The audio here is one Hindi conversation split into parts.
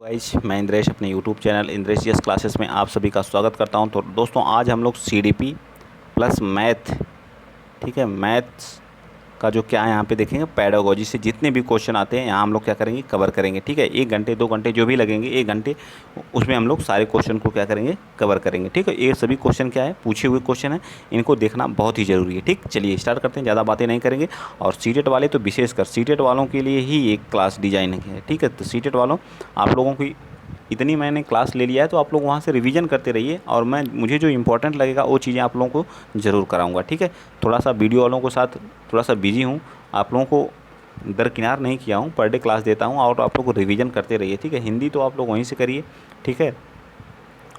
गाइस, मैं इंद्रेश अपने YouTube channel Indresh GS classes में आप सभी का स्वागत करता हूं। तो दोस्तों, आज हम लोग सीडीपी प्लस मैथ, ठीक है, मैथ्स का जो क्या है यहाँ पे देखेंगे, पैडागोजी से जितने भी क्वेश्चन आते हैं यहाँ हम लोग क्या करेंगे, कवर करेंगे। ठीक है, 1 घंटे 2 घंटे जो भी लगेंगे, 1 घंटे उसमें हम लोग सारे क्वेश्चन को क्या करेंगे, कवर करेंगे। ठीक है, ये सभी क्वेश्चन क्या है, पूछे हुए क्वेश्चन है, इनको देखना बहुत ही ज़रूरी है। ठीक, चलिए स्टार्ट करते हैं, ज़्यादा बातें नहीं करेंगे। और सीटेट वाले तो विशेषकर सीटेट वालों के लिए ही एक क्लास डिजाइन है। ठीक है, तो सीटेट वालों आप लोगों की इतनी मैंने क्लास ले लिया है, तो आप लोग वहाँ से रिवीजन करते रहिए और मुझे जो इंपॉर्टेंट लगेगा वो चीज़ें आप लोगों को ज़रूर कराऊंगा। ठीक है, थोड़ा सा वीडियो वालों के साथ थोड़ा सा बिजी हूँ, आप लोगों को दरकिनार नहीं किया हूँ, पर डे क्लास देता हूँ और आप लोग को रिवीजन करते रहिए। ठीक है, हिंदी तो आप लोग वहीं से करिए, ठीक है,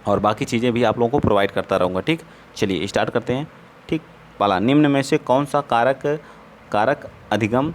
और बाकी चीज़ें भी आप लोगों को प्रोवाइड करता रहूँगा। ठीक, चलिए स्टार्ट करते हैं। ठीक, पहला, निम्न में से कौन सा कारक कारक अधिगम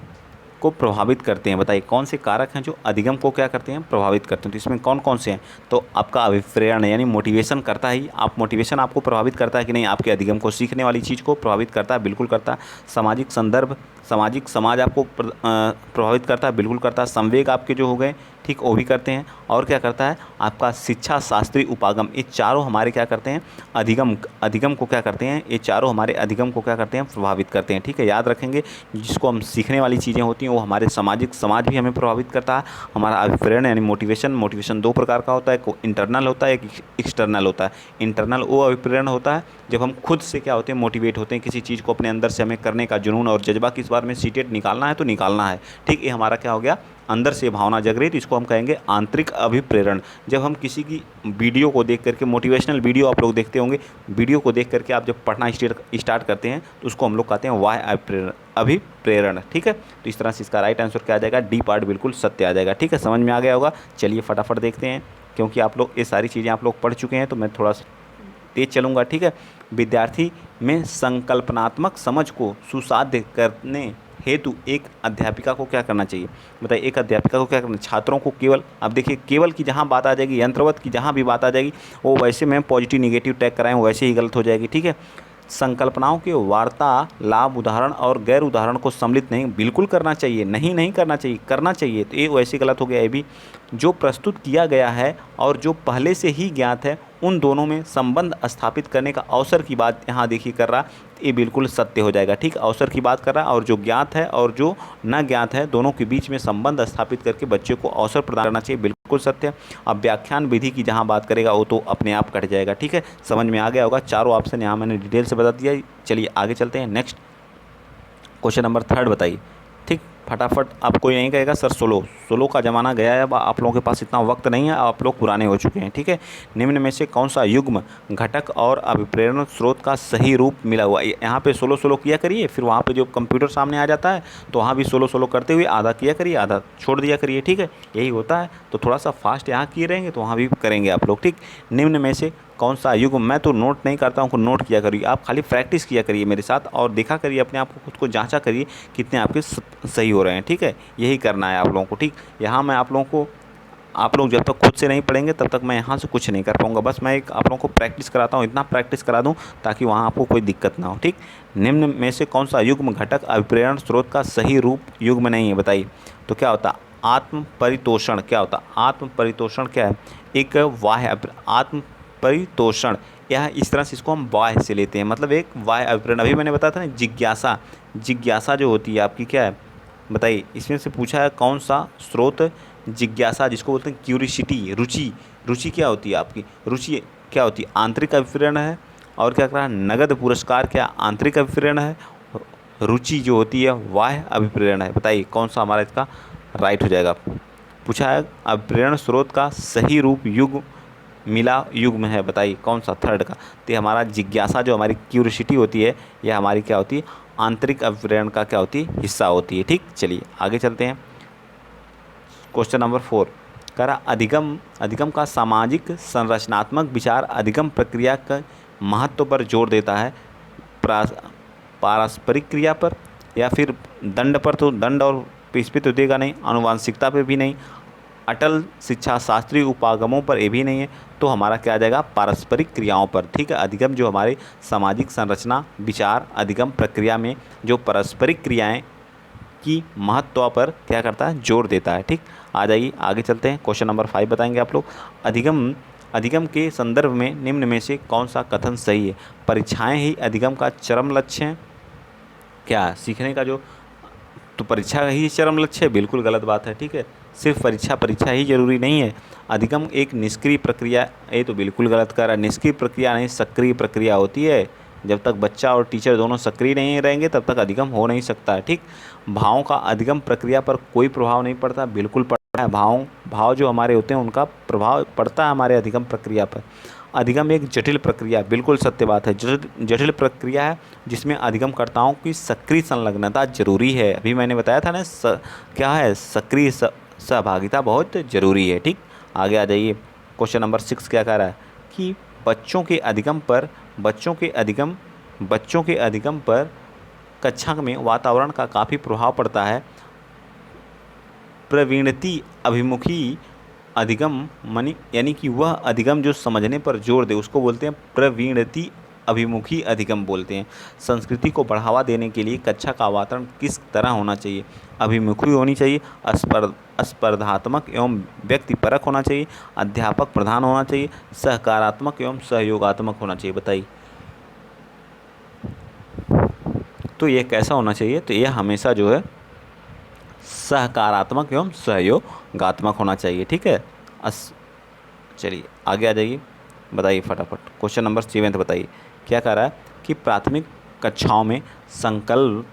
को प्रभावित करते हैं? बताइए, कौन से कारक हैं जो अधिगम को क्या करते हैं, प्रभावित करते हैं? तो इसमें कौन कौन से हैं? तो आपका अभिप्रेरण यानी मोटिवेशन करता है, आप मोटिवेशन आपको प्रभावित करता है कि नहीं? आपके अधिगम को, सीखने वाली चीज़ को प्रभावित करता है, बिल्कुल करता है। सामाजिक संदर्भ, समाज आपको प्रभावित करता है, बिल्कुल करता है। संवेग आपके जो हो गए, ठीक, वो भी करते हैं। और क्या करता है आपका शिक्षा, शास्त्रीय उपागम, ये चारों हमारे क्या करते हैं, अधिगम को क्या करते हैं, ये चारों हमारे अधिगम को क्या करते हैं, प्रभावित करते हैं। ठीक है, याद रखेंगे, जिसको हम सीखने वाली चीज़ें होती हैं वो हमारे समाज भी हमें प्रभावित करता है। हमारा अभिप्रेरण यानी मोटिवेशन 2 प्रकार का होता है, एक इंटरनल होता है, एक एक्सटर्नल होता है। इंटरनल वो अभिप्रेरण होता है जब हम खुद से क्या होते हैं, मोटिवेट होते हैं, किसी चीज़ को अपने अंदर से हमें करने का जुनून और जज्बा, कि इस बार में सीटेट निकालना है तो निकालना है। ठीक, ये हमारा क्या हो गया, अंदर से भावना जग रही, तो इसको हम कहेंगे आंतरिक अभिप्रेरण। जब हम किसी की वीडियो को देख करके, मोटिवेशनल वीडियो आप लोग देखते होंगे, वीडियो को देख करके आप जब पढ़ना स्टार्ट करते हैं तो उसको हम लोग कहते हैं वाह अभिप्रेरण। ठीक है, तो इस तरह से इसका राइट आंसर क्या आ जाएगा, डी पार्ट बिल्कुल सत्य आ जाएगा। ठीक है, समझ में आ गया होगा। चलिए फटाफट देखते हैं, क्योंकि आप लोग ये सारी चीज़ें आप लोग पढ़ चुके हैं, तो मैं थोड़ा सा तेज चलूँगा। ठीक है, विद्यार्थी में संकल्पनात्मक समझ को सुसाध्य करने हेतु एक अध्यापिका को क्या करना चाहिए? बताइए, एक अध्यापिका को क्या करना, छात्रों को केवल, अब देखिए, केवल की जहाँ बात आ जाएगी, यंत्रवत की जहाँ भी बात आ जाएगी, वो वैसे में पॉजिटिव निगेटिव टैग कराएं, वैसे ही गलत हो जाएगी। ठीक है, संकल्पनाओं के वार्तालाप, उदाहरण और गैर उदाहरण को सम्मिलित नहीं, बिल्कुल करना चाहिए, नहीं करना चाहिए, करना चाहिए। तो ये वैसे गलत हो गया। ये भी, जो प्रस्तुत किया गया है और जो पहले से ही ज्ञात है, उन दोनों में संबंध स्थापित करने का अवसर की बात यहाँ देखिए कर रहा, ये बिल्कुल सत्य हो जाएगा। ठीक, अवसर की बात कर रहा है, और जो ज्ञात है और जो न ज्ञात है, दोनों के बीच में संबंध स्थापित करके बच्चे को अवसर प्रदान करना चाहिए, बिल्कुल सत्य। अब व्याख्यान विधि की जहाँ बात करेगा वो तो अपने आप कट जाएगा। ठीक है, समझ में आ गया होगा। चारों ऑप्शन यहाँ मैंने डिटेल से बता दिया। चलिए आगे चलते हैं। नेक्स्ट क्वेश्चन नंबर 3 बताइए। ठीक, फटाफट, आप कोई नहीं कहेगा सर सोलो का ज़माना गया है, अब आप लोगों के पास इतना वक्त नहीं है, आप लोग पुराने हो चुके हैं। ठीक है, निम्न में से कौन सा युग्म घटक और अभिप्रेरण स्रोत का सही रूप मिला हुआ? यहाँ पे सोलो किया करिए, फिर वहाँ पे जो कंप्यूटर सामने आ जाता है तो वहाँ भी सोलो करते हुए आधा किया करिए, आधा छोड़ दिया करिए। ठीक है, यही होता है। तो थोड़ा सा फास्ट यहाँ किए रहेंगे तो वहाँ भी करेंगे आप लोग। ठीक, निम्न में से कौन सा युग्म, मैं तो नोट नहीं करता हूँ, नोट किया करिए, आप खाली प्रैक्टिस किया करिए मेरे साथ और देखा करिए, अपने आप को, खुद को जांचा करिए कितने आपके सही हो रहे हैं। ठीक है, यही करना है आप लोगों को। ठीक, यहाँ मैं आप लोगों को, आप लोग जब तक खुद से नहीं पढ़ेंगे तब तक मैं यहाँ से कुछ नहीं कर पाऊँगा। बस मैं एक आप लोगों को प्रैक्टिस कराता हूँ, इतना प्रैक्टिस करा दूँ ताकि वहाँ आपको कोई दिक्कत ना हो। ठीक, निम्न में से कौन सा युग्म घटक अभिप्रेरण स्रोत का सही रूप युग्म नहीं है? बताइए, तो क्या होता है आत्म परितोषण? क्या होता है आत्म परितोषण? क्या है, एक वाह्य आत्म परितोषण, यह इस तरह से इसको हम बाह्य से लेते हैं, मतलब एक वाह्य अभिप्रेरण। अभी मैंने बताया था ना, जिज्ञासा जो होती है आपकी, क्या है बताइए, इसमें से पूछा है कौन सा स्रोत जिज्ञासा, जिसको बोलते हैं क्यूरियोसिटी, रुचि क्या होती है आपकी, रुचि क्या होती है, आंतरिक अभिप्रेरण है। और क्या कर रहा है, नगद पुरस्कार क्या आंतरिक अभिप्रेरण है, रुचि जो होती है बाह्य अभिप्रेरण है। बताइए कौन सा हमारा इसका राइट हो जाएगा? पूछा है अभिप्रेरण स्रोत का सही रूप मिला युग्म है, बताइए कौन सा, थर्ड का। तो हमारा जिज्ञासा जो हमारी क्यूरियोसिटी होती है, यह हमारी क्या होती है, आंतरिक अभिप्रेरण का क्या होती है, हिस्सा होती है। ठीक, चलिए आगे चलते हैं। क्वेश्चन नंबर 4 कह रहा, अधिगम का सामाजिक संरचनात्मक विचार अधिगम प्रक्रिया का महत्व पर जोर देता है, पारस्परिक क्रिया पर या फिर दंड पर? तो दंड और इस पर तो देगा नहीं, आनुवांशिकता पे भी नहीं, अटल शिक्षा शास्त्रीय उपागमों पर ये भी नहीं है, तो हमारा क्या आ जाएगा, पारस्परिक क्रियाओं पर। ठीक है, अधिगम जो हमारे सामाजिक संरचना विचार अधिगम प्रक्रिया में जो पारस्परिक क्रियाएं की महत्व पर क्या करता है, जोर देता है। ठीक, आ जाइए आगे चलते हैं। क्वेश्चन नंबर 5 बताएंगे आप लोग। अधिगम अधिगम के संदर्भ में निम्न में से कौन सा कथन सही है? परीक्षाएं ही अधिगम का चरम लक्ष्य है? क्या सीखने का जो तो परीक्षा ही चरम लक्ष्य है? बिल्कुल गलत बात है। ठीक है, सिर्फ परीक्षा ही जरूरी नहीं है। अधिगम एक निष्क्रिय प्रक्रिया, ये तो बिल्कुल गलत कर रहा है। निष्क्रिय प्रक्रिया नहीं, सक्रिय प्रक्रिया होती है। जब तक बच्चा और टीचर दोनों सक्रिय नहीं रहेंगे तब तक अधिगम हो नहीं सकता है। ठीक, भावों का अधिगम प्रक्रिया पर कोई प्रभाव नहीं पड़ता? बिल्कुल पड़ता है। भाव जो हमारे होते हैं उनका प्रभाव पड़ता है हमारे अधिगम प्रक्रिया पर। अधिगम एक जटिल प्रक्रिया, बिल्कुल सत्य बात है। जटिल प्रक्रिया है जिसमें अधिगमकर्ताओं की सक्रिय संलग्नता जरूरी है। अभी मैंने बताया था ना, क्या है, सक्रिय सहभागिता बहुत जरूरी है। ठीक, आगे आ जाइए। क्वेश्चन नंबर 6 क्या कह रहा है कि बच्चों के अधिगम पर कक्षा में वातावरण का काफ़ी प्रभाव पड़ता है। प्रवृत्ति अभिमुखी अधिगम यानी कि वह अधिगम जो समझने पर जोर दे उसको बोलते हैं प्रवृत्ति अभिमुखी अधिगम बोलते हैं। संस्कृति को बढ़ावा देने के लिए कक्षा का वातावरण किस तरह होना चाहिए? अभिमुखी होनी चाहिए, स्पर्धात्मक एवं व्यक्तिपरक होना चाहिए, अध्यापक प्रधान होना चाहिए, सकारात्मक एवं सहयोगात्मक होना चाहिए? बताइए। तो ये कैसा होना चाहिए? तो यह हमेशा जो है सकारात्मक एवं सहयोगात्मक होना चाहिए। ठीक है, चलिए आगे आ जाइए, बताइए फटाफट। क्वेश्चन नंबर 7 बताइए क्या कह रहा है कि प्राथमिक कक्षाओं में संकल्प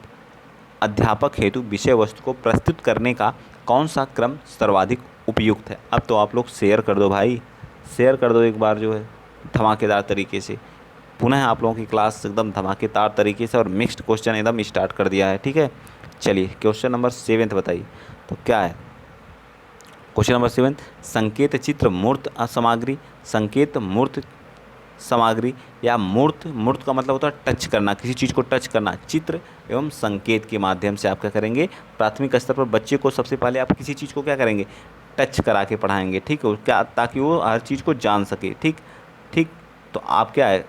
अध्यापक हेतु विषय वस्तु को प्रस्तुत करने का कौन सा क्रम सर्वाधिक उपयुक्त है? अब तो आप लोग शेयर कर दो भाई, शेयर कर दो एक बार जो है धमाकेदार तरीके से। पुनः आप लोगों की क्लास एकदम धमाकेदार तरीके से और मिक्स्ड क्वेश्चन एकदम स्टार्ट कर दिया है। ठीक है, चलिए क्वेश्चन नंबर 7 बताइए तो क्या है। क्वेश्चन नंबर 7, संकेत चित्र मूर्त सामग्री, संकेत मूर्त सामग्री या मूर्त का मतलब होता है टच करना, किसी चीज़ को टच करना। चित्र एवं संकेत के माध्यम से आप क्या करेंगे, प्राथमिक स्तर पर बच्चे को सबसे पहले आप किसी चीज़ को क्या करेंगे, टच करा के पढ़ाएंगे। ठीक है, क्या, ताकि वो हर चीज़ को जान सके। ठीक, तो आप क्या है,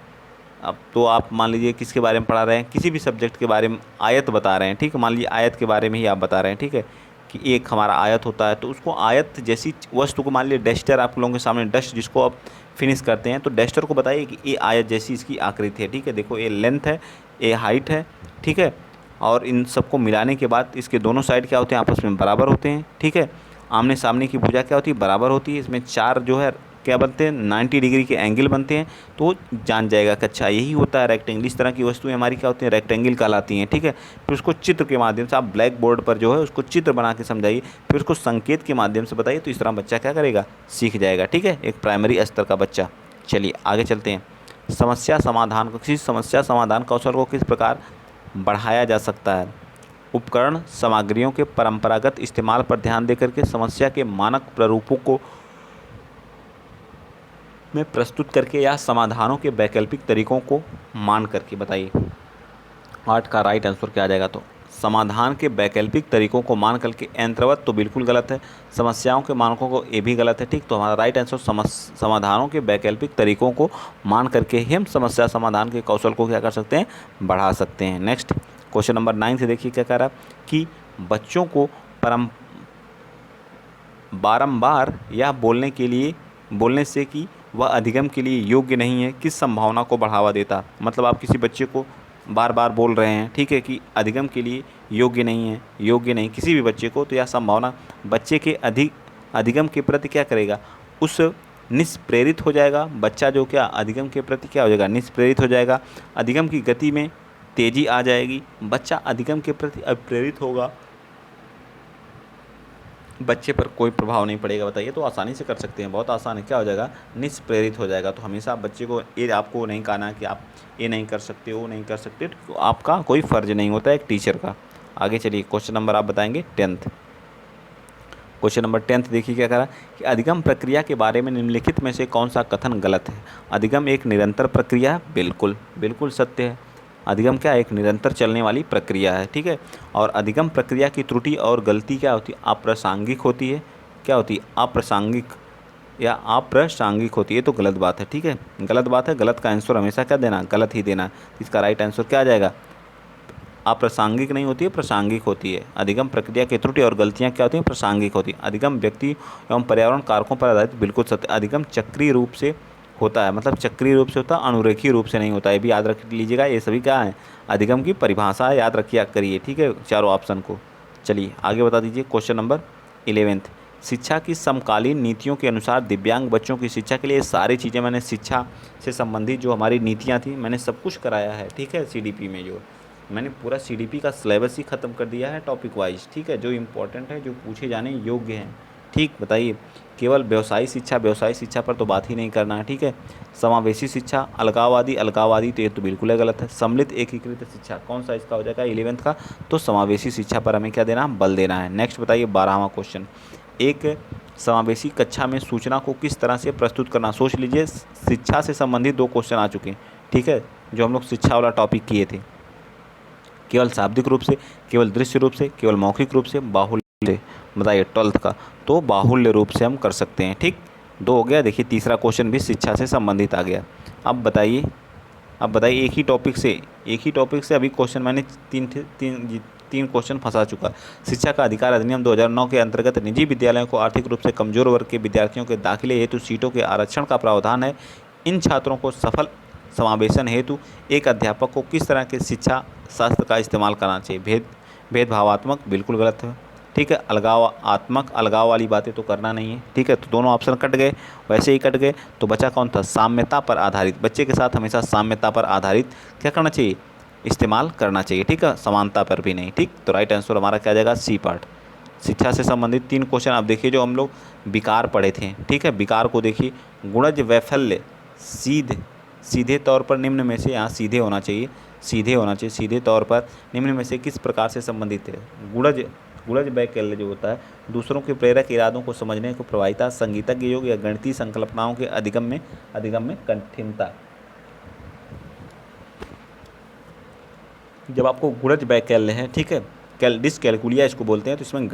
अब तो आप मान लीजिए किसके बारे में पढ़ा रहे हैं, किसी भी सब्जेक्ट के बारे में आयत बता रहे हैं। ठीक है, मान लीजिए आयत के बारे में ही आप बता रहे हैं। ठीक है, कि एक हमारा आयत होता है तो उसको आयत जैसी वस्तु को, मान लीजिए डस्टर आप लोगों के सामने, डस्ट जिसको आप फिनिश करते हैं, तो डस्टर को बताइए कि ये आयत जैसी इसकी आकृति है। ठीक है, देखो ये लेंथ है, ये हाइट है। ठीक है, और इन सबको मिलाने के बाद इसके दोनों साइड क्या होते हैं, आपस में बराबर होते हैं। ठीक है, आमने सामने की भुजा क्या होती है, बराबर होती है। इसमें 4 जो है क्या बनते हैं, 90 डिग्री के एंगल बनते हैं। तो जान जाएगा कि अच्छा यही होता है रेक्टेंगल। इस तरह की वस्तुएं हमारी क्या होती हैं, रेक्टेंगल कहलाती हैं। ठीक है, फिर उसको चित्र के माध्यम से आप ब्लैक बोर्ड पर जो है उसको चित्र बना के समझाइए, फिर उसको संकेत के माध्यम से बताइए। तो इस तरह बच्चा क्या करेगा, सीख जाएगा। ठीक है, एक प्राइमरी स्तर का बच्चा। चलिए आगे चलते हैं। किसी समस्या समाधान कौशल को किस प्रकार बढ़ाया जा सकता है? उपकरण सामग्रियों के परंपरागत इस्तेमाल पर ध्यान देकर के समस्या के मानक प्रारूपों को में प्रस्तुत करके या समाधानों के वैकल्पिक तरीकों को मान करके। बताइए 8 का राइट आंसर क्या आ जाएगा। तो समाधान के वैकल्पिक तरीकों को मान करके, यंत्रवत तो बिल्कुल गलत है, समस्याओं के मानकों को ये भी गलत है। ठीक, तो हमारा राइट आंसर समाधानों के वैकल्पिक तरीकों को मान करके ही हम समस्या समाधान के कौशल को क्या कर सकते हैं, बढ़ा सकते हैं। नेक्स्ट क्वेश्चन नंबर 9 से देखिए क्या कह रहा है कि बच्चों को बारंबार या बोलने से कि वह अधिगम के लिए योग्य नहीं है किस संभावना को बढ़ावा देता? मतलब आप किसी बच्चे को बार बार बोल रहे हैं, ठीक है, कि अधिगम के लिए योग्य नहीं किसी भी बच्चे को, तो यह संभावना बच्चे के अधिगम के प्रति क्या करेगा, उस निष्प्रेरित हो जाएगा। बच्चा जो क्या अधिगम के प्रति क्या हो जाएगा, निष्प्रेरित हो जाएगा। अधिगम की गति में तेज़ी आ जाएगी। बच्चा अधिगम के प्रति अप्रेरित होगा, बच्चे पर कोई प्रभाव नहीं पड़ेगा। बताइए, तो आसानी से कर सकते हैं, बहुत आसान है। क्या हो जाएगा, निष्प्रेरित हो जाएगा। तो हमेशा बच्चे को ये आपको नहीं कहना कि आप ये नहीं कर सकते, वो नहीं कर सकते, तो आपका कोई फ़र्ज नहीं होता है एक टीचर का। आगे चलिए, क्वेश्चन नंबर आप बताएंगे 10th। क्वेश्चन नंबर 10th देखिए क्या करा कि अधिगम प्रक्रिया के बारे में निम्नलिखित में से कौन सा कथन गलत है? अधिगम एक निरंतर प्रक्रिया है, बिल्कुल सत्य है। अधिगम क्या, एक निरंतर चलने वाली प्रक्रिया है। ठीक है, और अधिगम प्रक्रिया की त्रुटि और गलती क्या होती है, अप्रासंगिक होती है। क्या होती है, अप्रासंगिक होती है। तो गलत बात है। ठीक है, गलत बात है। गलत का आंसर हमेशा क्या देना, गलत ही देना। इसका राइट आंसर क्या आ जाएगा, अप्रासंगिक नहीं होती है, प्रासंगिक होती है। अधिगम प्रक्रिया की त्रुटि और गलतियाँ क्या होती हैं, प्रासंगिक होती हैं। अधिगम व्यक्ति एवं पर्यावरण कारकों पर आधारित, बिल्कुल सत्य। अधिगम चक्रीय रूप से होता है, मतलब चक्रीय रूप से होता है, अनुरेखीय रूप से नहीं होता है। ये भी याद रख लीजिएगा, ये सभी क्या है, अधिगम की परिभाषा याद रखिए करिए, ठीक है, चारों ऑप्शन को। चलिए आगे बता दीजिए। क्वेश्चन नंबर 11, शिक्षा की समकालीन नीतियों के अनुसार दिव्यांग बच्चों की शिक्षा के लिए, ये सारी चीज़ें मैंने शिक्षा से संबंधित जो हमारी नीतियाँ थी मैंने सब कुछ कराया है, ठीक है। सीडीपी में जो मैंने पूरा सीडीपी का सिलेबस ही ख़त्म कर दिया है टॉपिक वाइज, ठीक है, जो इम्पोर्टेंट है, जो पूछे जाने योग्य हैं, ठीक। बताइए, केवल व्यवसायिक शिक्षा पर तो बात ही नहीं करना है, ठीक है। समावेशी शिक्षा, अलगाववादी तो ये तो बिल्कुल गलत है। सम्मिलित एकीकृत शिक्षा, कौन सा इसका हो जाएगा 11th का, तो समावेशी शिक्षा पर हमें क्या देना है, बल देना है। नेक्स्ट बताइए 12वां क्वेश्चन, एक समावेशी कक्षा में सूचना को किस तरह से प्रस्तुत करना। सोच लीजिए, शिक्षा से संबंधित 2 क्वेश्चन आ चुके हैं, ठीक है, जो हम लोग शिक्षा वाला टॉपिक किए थे। केवल शाब्दिक रूप से, केवल दृश्य रूप से, केवल मौखिक रूप से, बाहुल्य से। बताइए 12th का, तो बाहुल्य रूप से हम कर सकते हैं, ठीक। 2 हो गया। देखिए तीसरा क्वेश्चन भी शिक्षा से संबंधित आ गया। अब बताइए एक ही टॉपिक से अभी क्वेश्चन मैंने तीन क्वेश्चन फंसा चुका। शिक्षा का अधिकार अधिनियम 2009 के अंतर्गत निजी विद्यालयों को आर्थिक रूप से कमजोर वर्ग के विद्यार्थियों के दाखिले हेतु सीटों के आरक्षण का प्रावधान है। इन छात्रों को सफल समावेशन हेतु एक अध्यापक को किस तरह के शिक्षा शास्त्र का इस्तेमाल करना चाहिए। भेदभावात्मक, बिल्कुल गलत है, ठीक है। अलगाव वाली बातें तो करना नहीं है, ठीक है। तो दोनों ऑप्शन कट गए, वैसे ही कट गए। तो बचा कौन था, साम्यता पर आधारित। बच्चे के साथ हमेशा साम्यता पर आधारित क्या करना चाहिए, इस्तेमाल करना चाहिए, ठीक है, समानता पर भी नहीं, ठीक। तो राइट आंसर हमारा क्या जाएगा, सी पार्ट। शिक्षा से संबंधित 3 क्वेश्चन। अब देखिए जो हम लोग विकार पढ़े थे, ठीक है, विकार को देखिए, गुणज वैफल्य सीधे तौर पर निम्न में से, यहाँ सीधे होना चाहिए, सीधे तौर पर निम्न में से किस प्रकार से संबंधित है। गुणज वैकल्य जो होता है, दूसरों के प्रेरक इरादों को समझने को प्रभाविता, संगीतज्ञ योग या गणितीय संकल्पनाओं के अधिगम में कठिनता। जब आपको गुणज वैकल्य है, ठीक है, डिसकैलकुलिया इसको बोलते हैं, तो इसमें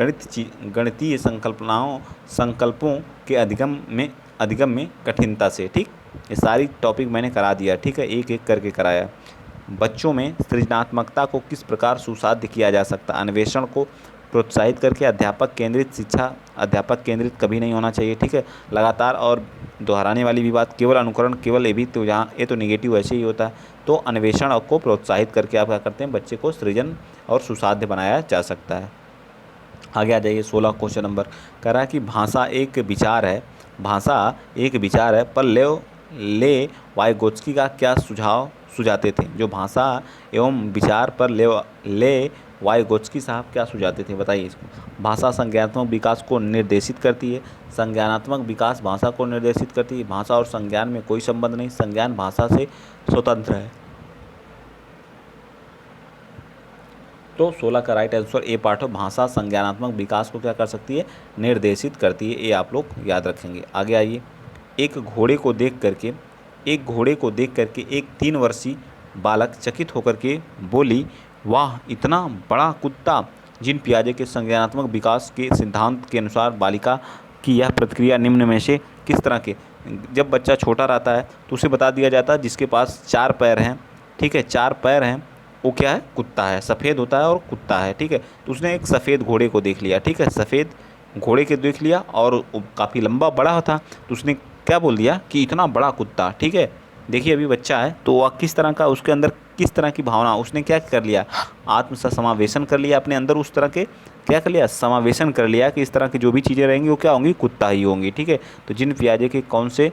गणितीय संकल्पों के अधिगम में कठिनता से, ठीक। ये सारी टॉपिक मैंने करा दिया, ठीक है, एक एक करके कराया। बच्चों में सृजनात्मकता को किस प्रकार सुसाध्य किया जा सकता है। अन्वेषण को प्रोत्साहित करके। अध्यापक केंद्रित कभी नहीं होना चाहिए, ठीक है। लगातार और दोहराने वाली भी बात, केवल अनुकरण, केवल ये भी तो यहाँ ये तो नेगेटिव ऐसे ही होता है। तो अन्वेषण को प्रोत्साहित करके आप क्या करते हैं, बच्चे को सृजन और सुसाध्य बनाया जा सकता है। आगे आ जाइए 16 क्वेश्चन नंबर। कह रहा है कि भाषा एक विचार है पर ले वाइगोत्स्की का क्या सुझाते थे। जो भाषा एवं विचार पर ले वाइगोत्स्की साहब क्या सुझाते थे, बताइए इसको। भाषा संज्ञानात्मक विकास को निर्देशित करती है। संज्ञानात्मक विकास भाषा को निर्देशित करती है। भाषा और संज्ञान में कोई संबंध नहीं, संज्ञान भाषा से स्वतंत्र है। तो 16 का राइट आंसर ए पार्ट हो। भाषा संज्ञानात्मक विकास को क्या कर सकती है, निर्देशित करती है। ये आप लोग याद रखेंगे। आगे आइए। एक घोड़े को देख करके एक 3 वर्षीय बालक चकित होकर के बोली, वाह इतना बड़ा कुत्ता। जिन पियाजे के संज्ञानात्मक विकास के सिद्धांत के अनुसार बालिका की यह प्रतिक्रिया निम्न में से किस तरह के। जब बच्चा छोटा रहता है तो उसे बता दिया जाता है जिसके पास 4 पैर हैं, ठीक है, 4 पैर हैं, वो क्या है, कुत्ता है, सफ़ेद होता है और कुत्ता है, ठीक है। तो उसने एक सफ़ेद घोड़े को देख लिया, ठीक है, सफ़ेद घोड़े के देख लिया और काफ़ी लंबा बड़ा था, तो उसने क्या बोल दिया कि इतना बड़ा कुत्ता, ठीक है। देखिए अभी बच्चा है तो वह किस तरह का, उसके अंदर किस तरह की भावना, उसने क्या कर लिया, समावेशन कर लिया अपने अंदर, उस तरह के क्या कर लिया, समावेशन कर लिया कि इस तरह की जो भी चीज़ें रहेंगी वो क्या होंगी, कुत्ता ही होंगी, ठीक है। तो जिन पियाजे के कौन से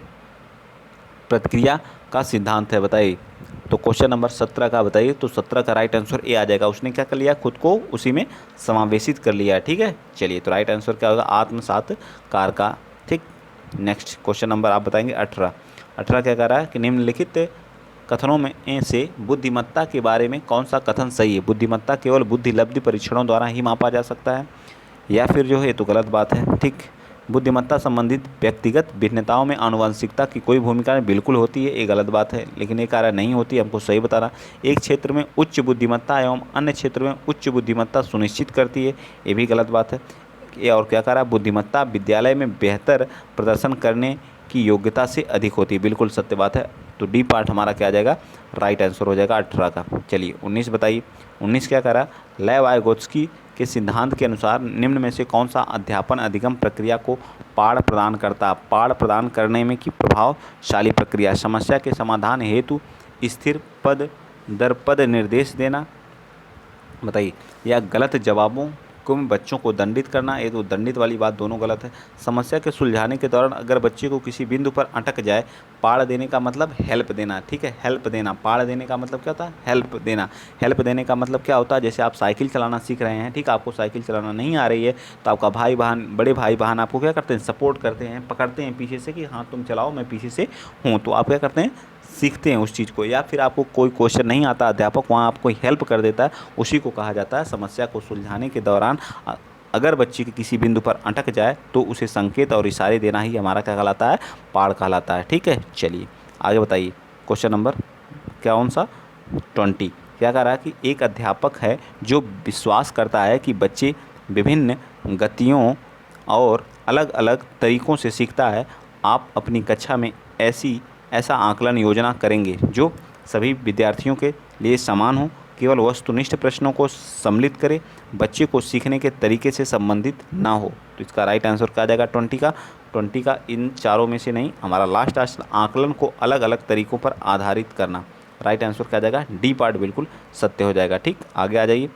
प्रतिक्रिया का सिद्धांत है, बताइए। तो क्वेश्चन नंबर 17 का बताइए। तो 17 का राइट आंसर ए आ जाएगा। उसने क्या कर लिया, खुद को उसी में समावेशित कर लिया, ठीक है। चलिए तो राइट आंसर क्या होगा, आत्मसातकार का, ठीक। नेक्स्ट क्वेश्चन नंबर आप बताएंगे 18 क्या कह रहा है कि निम्नलिखित कथनों में से बुद्धिमत्ता के बारे में कौन सा कथन सही है। बुद्धिमत्ता केवल बुद्धिलब्धि परीक्षणों द्वारा ही मापा जा सकता है, या फिर जो है तो गलत बात है, ठीक। बुद्धिमत्ता संबंधित व्यक्तिगत भिन्नताओं में आनुवंशिकता की कोई भूमिका बिल्कुल होती है, ये गलत बात है, लेकिन ये कार्य नहीं होती, हमको सही बताना। एक क्षेत्र में उच्च बुद्धिमत्ता एवं अन्य क्षेत्र में उच्च बुद्धिमत्ता सुनिश्चित करती है, ये भी गलत बात है। ये और क्या कह रहा है, बुद्धिमत्ता विद्यालय में बेहतर प्रदर्शन करने की योग्यता से अधिक होती है, बिल्कुल सत्य बात है। तो डी पार्ट हमारा क्या आ जाएगा, राइट आंसर हो जाएगा 18 का। चलिए 19 बताइए। 19 क्या करा, लेव-वाइगोत्स्की के सिद्धांत के अनुसार निम्न में से कौन सा अध्यापन अधिगम प्रक्रिया को पाड़ प्रदान करता। पाड़ प्रदान करने में की प्रभावशाली प्रक्रिया, समस्या के समाधान हेतु स्थिर पद दर पद निर्देश देना, बताइए, या गलत जवाबों को बच्चों को दंडित करना। ये तो दंडित वाली बात दोनों गलत है। समस्या के सुलझाने के दौरान अगर बच्चे को किसी बिंदु पर अटक जाए, पाड़ देने का मतलब हेल्प देना, ठीक है, हेल्प देना। पाड़ देने का मतलब क्या होता है, हेल्प देना। हेल्प देने का मतलब क्या होता है, जैसे आप साइकिल चलाना सीख रहे हैं, ठीक है, आपको साइकिल चलाना नहीं आ रही है तो आपका भाई बहन, बड़े भाई बहन आपको क्या करते हैं, सपोर्ट करते हैं, पकड़ते हैं पीछे से कि हाँ तुम चलाओ, मैं पीछे से हूँ, तो आप क्या करते हैं, सीखते हैं उस चीज़ को। या फिर आपको कोई क्वेश्चन नहीं आता, अध्यापक वहाँ आपको हेल्प कर देता है, उसी को कहा जाता है समस्या को सुलझाने के दौरान अगर बच्चे के किसी बिंदु पर अटक जाए तो उसे संकेत और इशारे देना ही हमारा क्या कहलाता है, पाड़ कहलाता है। ठीक है, चलिए आगे बताइए। क्वेश्चन नंबर क्या कौन सा 20 क्या कह रहा है कि एक अध्यापक है जो विश्वास करता है कि बच्चे विभिन्न गतियों और अलग अलग तरीक़ों से सीखता है। आप अपनी कक्षा में ऐसा आकलन योजना करेंगे जो सभी विद्यार्थियों के लिए समान हो, केवल वस्तुनिष्ठ प्रश्नों को सम्मिलित करे, बच्चे को सीखने के तरीके से संबंधित ना हो। तो इसका राइट आंसर क्या आ जाएगा 20 का इन चारों में से नहीं, हमारा लास्ट आकलन को अलग अलग तरीक़ों पर आधारित करना। राइट आंसर क्या आ जाएगा, डी पार्ट बिल्कुल सत्य हो जाएगा। ठीक, आगे आ जाइए।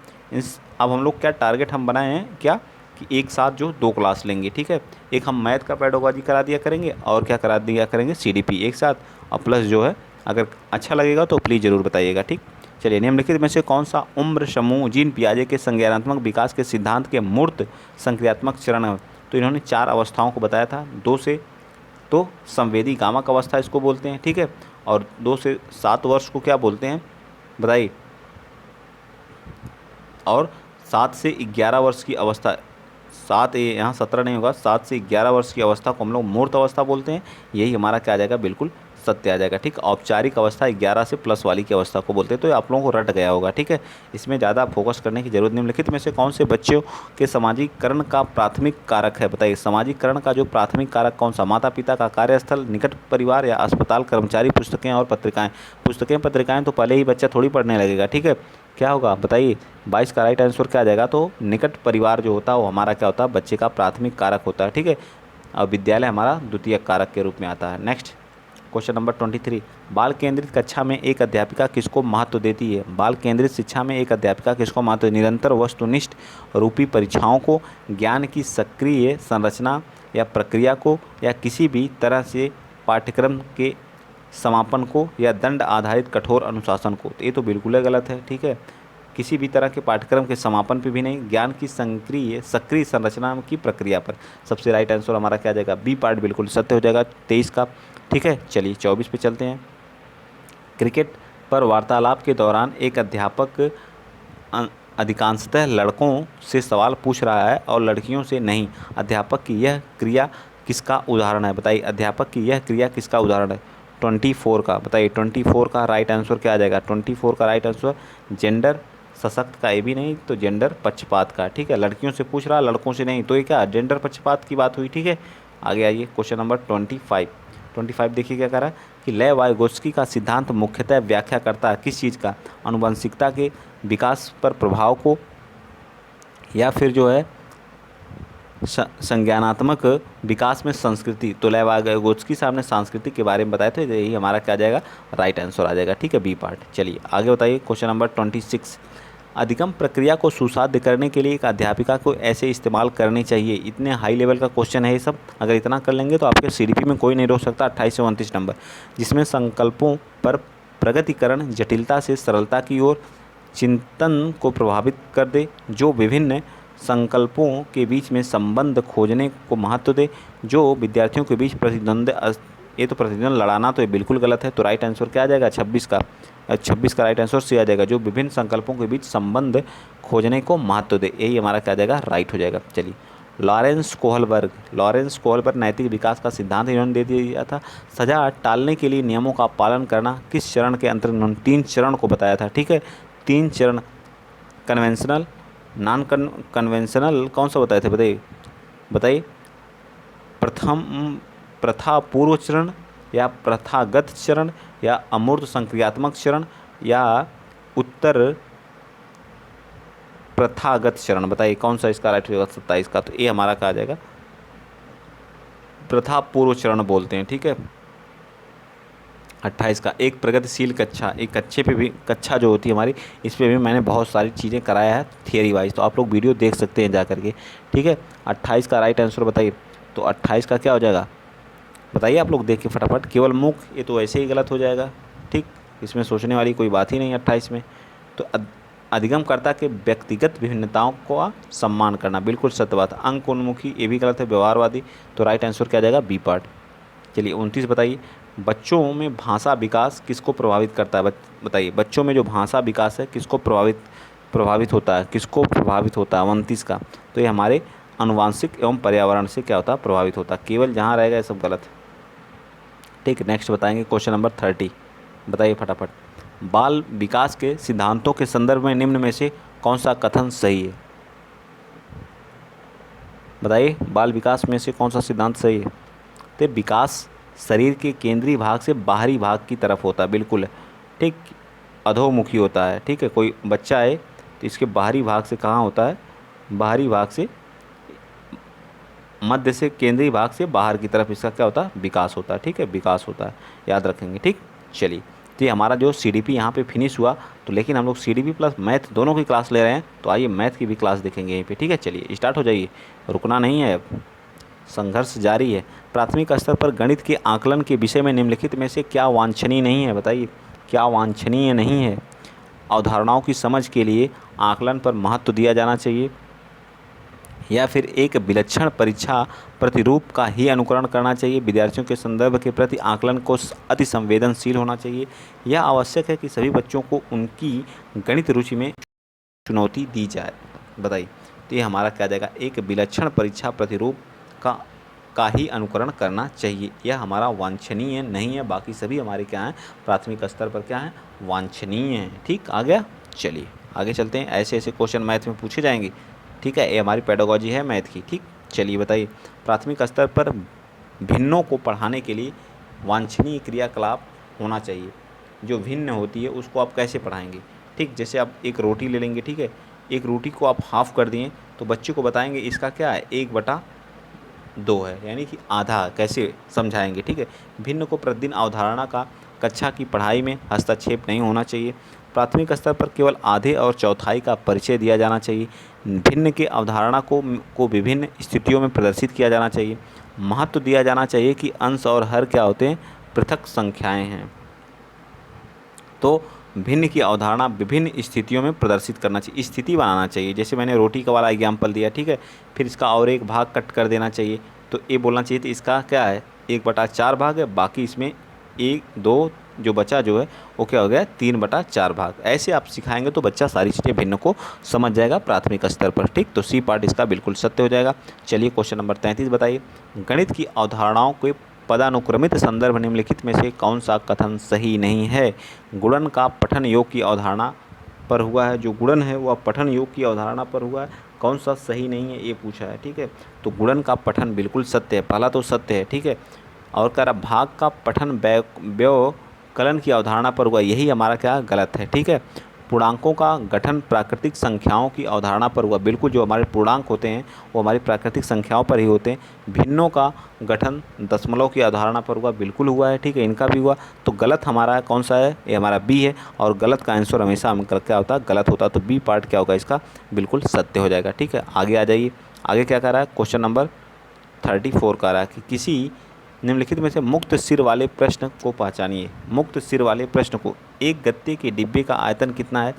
अब हम लोग क्या टारगेट हम बनाए हैं क्या कि एक साथ जो 2 क्लास लेंगे, ठीक है, एक हम मैथ का पेडागोजी करा दिया करेंगे और क्या करा दिया करेंगे, सीडीपी एक साथ, और प्लस जो है अगर अच्छा लगेगा तो प्लीज़ ज़रूर बताइएगा। ठीक, चलिए निम्नलिखित में से कौन सा उम्र समूह जीन पियाजे के संज्ञानात्मक विकास के सिद्धांत के मूर्त संक्रियात्मक चरण है। तो इन्होंने 4 अवस्थाओं को बताया था, 2 से तो संवेदी गामक अवस्था इसको बोलते हैं, ठीक है, और 2 से 7 वर्ष को क्या बोलते हैं बताइए, और 7 से 11 वर्ष की अवस्था, 7 यहाँ 17 नहीं होगा, 7 से 11 वर्ष की अवस्था को हम लोग मूर्त अवस्था बोलते हैं। यही हमारा क्या आ जाएगा, बिल्कुल सत्य आ जाएगा। ठीक, औपचारिक अवस्था 11 से प्लस वाली की अवस्था को बोलते हैं। तो आप लोगों को रट गया होगा, ठीक है, इसमें ज़्यादा फोकस करने की जरूरत। निम्नलिखित में से कौन से बच्चों के सामाजिकरण का प्राथमिक कारक है, बताइए, सामाजिकरण का जो प्राथमिक कारक कौन सा, माता पिता का कार्यस्थल, निकट परिवार, या अस्पताल, कर्मचारी, पुस्तकें और पत्रिकाएँ। पुस्तकें पत्रिकाएँ तो पहले ही बच्चा थोड़ी पढ़ने लगेगा, ठीक है, क्या होगा बताइए, 22 का राइट आंसर क्या आ जाएगा, तो निकट परिवार जो होता है वो हमारा क्या होता है, बच्चे का प्राथमिक कारक होता है। ठीक है, और विद्यालय हमारा द्वितीयक कारक के रूप में आता है। नेक्स्ट क्वेश्चन नंबर 23, बाल केंद्रित कक्षा में एक अध्यापिका किसको महत्व देती है। बाल केंद्रित शिक्षा में एक अध्यापिका किसको महत्व, निरंतर वस्तुनिष्ठ रूपी परीक्षाओं को, ज्ञान की सक्रिय संरचना या प्रक्रिया को, या किसी भी तरह से पाठ्यक्रम के समापन को, या दंड आधारित कठोर अनुशासन को। तो ये तो बिल्कुल ही गलत है, ठीक है, किसी भी तरह के पाठ्यक्रम के समापन पे भी नहीं, ज्ञान की सक्रिय संरचना की प्रक्रिया पर। सबसे राइट आंसर हमारा क्या आ जाएगा, बी पार्ट बिल्कुल सत्य हो जाएगा 23 का। ठीक है, चलिए 24 पे चलते हैं। क्रिकेट पर वार्तालाप के दौरान एक अध्यापक अधिकांशतः लड़कों से सवाल पूछ रहा है और लड़कियों से नहीं। अध्यापक की यह क्रिया किसका उदाहरण है, बताइए, अध्यापक की यह क्रिया किसका उदाहरण है। 24 का बताइए, 24 का राइट आंसर क्या आ जाएगा, 24 का राइट आंसर जेंडर सशक्त का, ये भी नहीं, तो जेंडर पक्षपात का। ठीक है, लड़कियों से पूछ रहा, लड़कों से नहीं, तो ये क्या जेंडर पक्षपात की बात हुई। ठीक है, आगे आइए। क्वेश्चन नंबर 25 देखिए क्या कह रहा है कि लेव-वाइगोत्स्की का सिद्धांत मुख्यतः व्याख्या करता है किस चीज़ का, आनुवंशिकता के विकास पर प्रभाव को, या फिर जो है संज्ञानात्मक विकास में संस्कृति। तो लेव-वाइगोत्स्की साहब ने संस्कृति के बारे में बताया था, यही हमारा क्या आ जाएगा, राइट आंसर आ जाएगा। ठीक है, बी पार्ट। चलिए आगे बताइए। क्वेश्चन नंबर 26, अधिगम प्रक्रिया को सुसाध्य करने के लिए एक अध्यापिका को ऐसे इस्तेमाल करनी चाहिए। इतने हाई लेवल का क्वेश्चन है ये सब, अगर इतना कर लेंगे तो आपके सीडीपी में कोई नहीं रोक सकता। 28 से 29 नंबर, जिसमें संकल्पों पर प्रगतिकरण, जटिलता से सरलता की ओर चिंतन को प्रभावित कर दे, जो विभिन्न संकल्पों के बीच में संबंध खोजने को महत्व दे, जो विद्यार्थियों के बीच ये तो प्रतिद्वंद लड़ाना, तो ये बिल्कुल गलत है। तो राइट आंसर क्या आ जाएगा, 26 का राइट आंसर सी आ जाएगा, जो विभिन्न संकल्पों के बीच संबंध खोजने को महत्व दे, यही हमारा क्या आ जाएगा, राइट हो जाएगा। चलिए, लॉरेंस कोहलबर्ग नैतिक विकास का सिद्धांत इन्होंने दे दिया था। सजा टालने के लिए नियमों का पालन करना किस चरण के अंतर्गत, उन्होंने 3 चरण को बताया था। ठीक है, 3 चरण, कन्वेंशनल, नॉन कन्वेंशनल, कौन सा बताए थे बताइए, प्रथा पूर्व चरण, या प्रथागत चरण, या अमूर्त संक्रियात्मक चरण या उत्तर प्रथागत चरण? बताइए कौन सा इसका राइट होगा 27 का। तो ये हमारा कहा जाएगा प्रथा पूर्व चरण बोलते हैं, ठीक है। 28 का एक प्रगतिशील कक्षा, एक कच्चे पे भी कक्षा जो होती है हमारी, इस पे भी मैंने बहुत सारी चीज़ें कराया है थियरी वाइज, तो आप लोग वीडियो देख सकते हैं जा करके, ठीक है। 28 का राइट आंसर बताइए। तो 28 का क्या हो जाएगा बताइए आप लोग देख के फटाफट। केवल मुख, ये तो ऐसे ही गलत हो जाएगा, ठीक, इसमें सोचने वाली कोई बात ही नहीं 28 में। तो अधिगमकर्ता के व्यक्तिगत विभिन्नताओं का सम्मान करना, बिल्कुल सत्य बात। अंक उन्मुखी, ये भी गलत है, व्यवहारवादी। तो राइट आंसर क्या जाएगा बी पार्ट। चलिए 29 बताइए। बच्चों में भाषा विकास किसको प्रभावित करता है? बताइए बच्चों में जो भाषा विकास है किसको प्रभावित होता है, किसको प्रभावित होता है 29 का। तो ये हमारे आनुवांशिक एवं पर्यावरण से क्या होता है प्रभावित होता है। केवल जहाँ रहेगा ये सब गलत है, ठीक। नेक्स्ट बताएंगे क्वेश्चन नंबर 30। बताइए फटाफट। बाल विकास के सिद्धांतों के संदर्भ में निम्न में से कौन सा कथन सही है? बताइए बाल विकास में से कौन सा सिद्धांत सही है? तो विकास शरीर के केंद्रीय भाग से बाहरी भाग की तरफ होता है, बिल्कुल है, ठीक, अधोमुखी होता है, ठीक है। कोई बच्चा है तो इसके बाहरी भाग से कहाँ होता है, बाहरी भाग से, मध्य से केंद्रीय भाग से बाहर की तरफ इसका क्या होता है विकास होता है, ठीक है, विकास होता है, याद रखेंगे, ठीक। चलिए तो ये हमारा जो CDP यहाँ पे फिनिश हुआ। तो लेकिन हम लोग CDP प्लस मैथ दोनों की क्लास ले रहे हैं, तो आइए मैथ की भी क्लास देखेंगे यहीं पे, ठीक है। चलिए स्टार्ट हो जाइए, रुकना नहीं है, अब संघर्ष जारी है। प्राथमिक स्तर पर गणित के आकलन के विषय में निम्नलिखित में से क्या वांछनीय नहीं है? बताइए क्या वांछनीय नहीं है? अवधारणाओं की समझ के लिए आकलन पर महत्व दिया जाना चाहिए, या फिर एक विलक्षण परीक्षा प्रतिरूप का ही अनुकरण करना चाहिए, विद्यार्थियों के संदर्भ के प्रति आकलन को अति संवेदनशील होना चाहिए, या आवश्यक है कि सभी बच्चों को उनकी गणित रुचि में चुनौती दी जाए? बताइए। तो ये हमारा क्या जाएगा, एक विलक्षण परीक्षा प्रतिरूप का ही अनुकरण करना चाहिए, यह हमारा वांछनीय नहीं है। बाकी सभी हमारे क्या हैं प्राथमिक स्तर पर क्या हैं वांछनीय हैं, ठीक। आ गया, चलिए आगे चलते हैं। ऐसे ऐसे क्वेश्चन मैथ में पूछे जाएंगे, ठीक है, ये हमारी पेडागोजी है मैथ की, ठीक। चलिए बताइए। प्राथमिक स्तर पर भिन्नों को पढ़ाने के लिए वांछनीय क्रियाकलाप होना चाहिए। जो भिन्न होती है उसको आप कैसे पढ़ाएंगे, ठीक। जैसे आप एक रोटी ले लेंगे, ठीक है, एक रोटी को आप हाफ़ कर दिए तो बच्चे को बताएंगे इसका क्या है 1/2 है, यानी कि आधा, कैसे समझाएंगे, ठीक है। भिन्न को प्रतिदिन अवधारणा का कक्षा की पढ़ाई में हस्तक्षेप नहीं होना चाहिए। प्राथमिक स्तर पर केवल आधे और चौथाई का परिचय दिया जाना चाहिए। भिन्न के अवधारणा को विभिन्न स्थितियों में प्रदर्शित किया जाना चाहिए। महत्व दिया जाना चाहिए कि अंश और हर क्या होते हैं पृथक संख्याएं हैं। तो भिन्न की अवधारणा विभिन्न स्थितियों में प्रदर्शित करना चाहिए, स्थिति बनाना चाहिए। जैसे मैंने रोटी का वाला एग्जाम्पल दिया, ठीक है, फिर इसका और एक भाग कट कर देना चाहिए, तो ये बोलना चाहिए तो इसका क्या है 1/4 भाग है, बाकी इसमें 1/2 जो बचा जो है वो क्या हो गया 3/4 भाग। ऐसे आप सिखाएंगे तो बच्चा सारी चीज़ें भिन्न को समझ जाएगा प्राथमिक स्तर पर, ठीक। तो सी पार्ट इसका बिल्कुल सत्य हो जाएगा। चलिए क्वेश्चन नंबर 33 बताइए। गणित की अवधारणाओं के पदानुक्रमित संदर्भ निम्नलिखित में से कौन सा कथन सही नहीं है? गुणन का पठन योग की अवधारणा पर हुआ है, जो गुणन है वह पठन योग की अवधारणा पर हुआ है, कौन सा सही नहीं है ये पूछा है, ठीक है। तो गुणन का पठन बिल्कुल सत्य है, पहला तो सत्य है, ठीक है। और कह रहा भाग का पठन व्यवकलन की अवधारणा पर हुआ, यही हमारा क्या गलत है, ठीक है। पूर्णांकों का गठन प्राकृतिक संख्याओं की अवधारणा पर हुआ, बिल्कुल जो हमारे पूर्णांक होते हैं वो हमारी प्राकृतिक संख्याओं पर ही होते हैं। भिन्नों का गठन दशमलव की अवधारणा पर हुआ, बिल्कुल हुआ है, ठीक है, इनका भी हुआ। तो गलत हमारा कौन सा है, ये हमारा बी है, और गलत का आंसर हमेशा हम क्या होता है गलत होता है, तो बी पार्ट क्या होगा इसका बिल्कुल सत्य हो जाएगा, ठीक है। आगे आ जाइए, आगे क्या कह रहा है क्वेश्चन नंबर 34 कह रहा है कि किसी निम्नलिखित में से मुक्त सिर वाले प्रश्न को पहचानिए। मुक्त सिर वाले प्रश्न को, एक गत्ते के डिब्बे का आयतन कितना है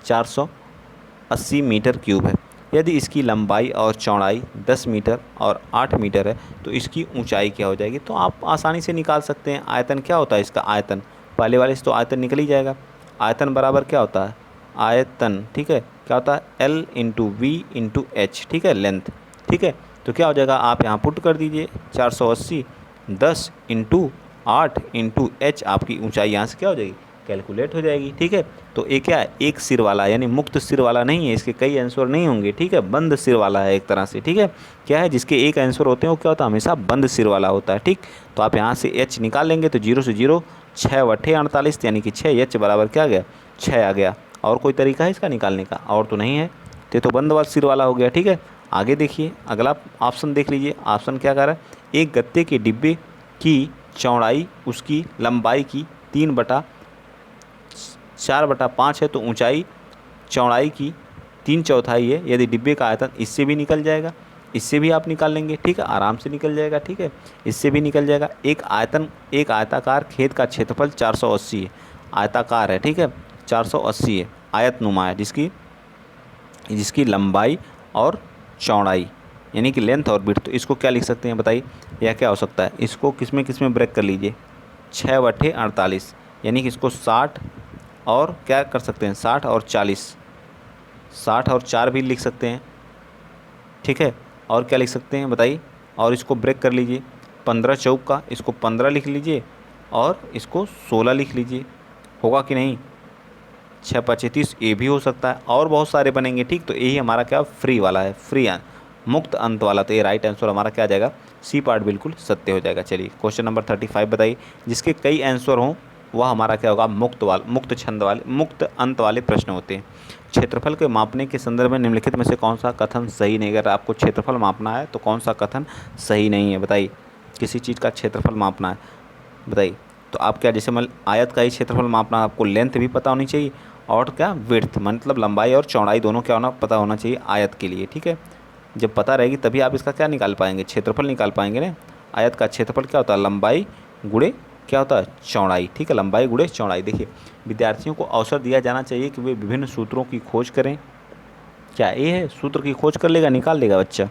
480 मीटर क्यूब है। यदि इसकी लंबाई और चौड़ाई 10 मीटर और 8 मीटर है तो इसकी ऊंचाई क्या हो जाएगी? तो आप आसानी से निकाल सकते हैं। आयतन क्या होता है इसका, आयतन पहले वाले से तो आयतन निकल ही जाएगा। आयतन बराबर क्या होता है, आयतन, ठीक है, क्या होता है L × V × H, ठीक है, लेंथ, ठीक है। तो क्या हो जाएगा, आप यहाँ पुट कर दीजिए 480 10 × 8 × H, आपकी ऊंचाई यहाँ से क्या हो जाएगी कैलकुलेट हो जाएगी, ठीक है। तो ये क्या है एक सिर वाला, यानी मुक्त सिर वाला नहीं है, इसके कई आंसर नहीं होंगे, ठीक है, बंद सिर वाला है एक तरह से, ठीक है। क्या है जिसके एक आंसर होते हैं वो क्या होता है हमेशा बंद सिर वाला होता है, ठीक। तो आप यहाँ से H निकाल लेंगे तो 0 से 0 6/48 यानी कि 6 बराबर क्या आ गया, 6 आ गया। और कोई तरीका है इसका निकालने का? और तो नहीं है, तो बंद वाला सिर वाला हो गया। ठीक है, आगे देखिए अगला ऑप्शन देख लीजिए। ऑप्शन क्या कर रहा है, एक गत्ते के डिब्बे की चौड़ाई उसकी लंबाई की 3/4/5 है, तो ऊंचाई चौड़ाई की 3/4 है। यदि डिब्बे का आयतन, इससे भी निकल जाएगा, इससे भी आप निकाल लेंगे। ठीक है, आराम से निकल जाएगा। ठीक है, इससे भी निकल जाएगा। एक आयताकार खेत का क्षेत्रफल 480 है। आयताकार है, ठीक है, 480 है, आयतनुमा है, जिसकी लंबाई और चौड़ाई यानी कि लेंथ और विड्थ, तो इसको क्या लिख सकते हैं बताइए? यह क्या हो सकता है? इसको किस में ब्रेक कर लीजिए, 6/48 यानी कि इसको 60 और क्या कर सकते हैं, 60 और 40, 60 और 4 भी लिख सकते हैं। ठीक है, और क्या लिख सकते हैं बताइए? और इसको ब्रेक कर लीजिए, 15 चौक का, इसको 15 लिख लीजिए और इसको 16 लिख लीजिए। होगा कि नहीं? 6/25 ये भी हो सकता है, और बहुत सारे बनेंगे। ठीक, तो यही हमारा क्या फ्री वाला है, फ्री मुक्त अंत वाला। तो ये राइट आंसर हमारा क्या आ जाएगा, सी पार्ट बिल्कुल सत्य हो जाएगा। चलिए क्वेश्चन नंबर 35 बताइए। जिसके कई आंसर हों वह हमारा क्या होगा, मुक्त अंत वाले प्रश्न होते हैं। क्षेत्रफल के मापने के संदर्भ में निम्नलिखित में से कौन सा कथन सही नहीं? अगर आपको क्षेत्रफल मापना है तो कौन सा कथन सही नहीं है बताइए? किसी चीज़ का क्षेत्रफल मापना है बताइए, तो आप क्या, जैसे मतलब आयत का ही क्षेत्रफल मापना, आपको लेंथ भी पता होनी चाहिए और क्या विड्थ, मतलब लंबाई और चौड़ाई दोनों क्या होना, पता होना चाहिए आयत के लिए। ठीक है, जब पता रहेगी तभी आप इसका क्या निकाल पाएंगे, क्षेत्रफल निकाल पाएंगे ना। आयत का क्षेत्रफल क्या होता है, लंबाई गुणे क्या होता है, चौड़ाई। ठीक है, लंबाई गुणे चौड़ाई। देखिए विद्यार्थियों को अवसर दिया जाना चाहिए कि वे विभिन्न सूत्रों की खोज करें। क्या ये है, सूत्र की खोज कर लेगा, निकाल लेगा बच्चा?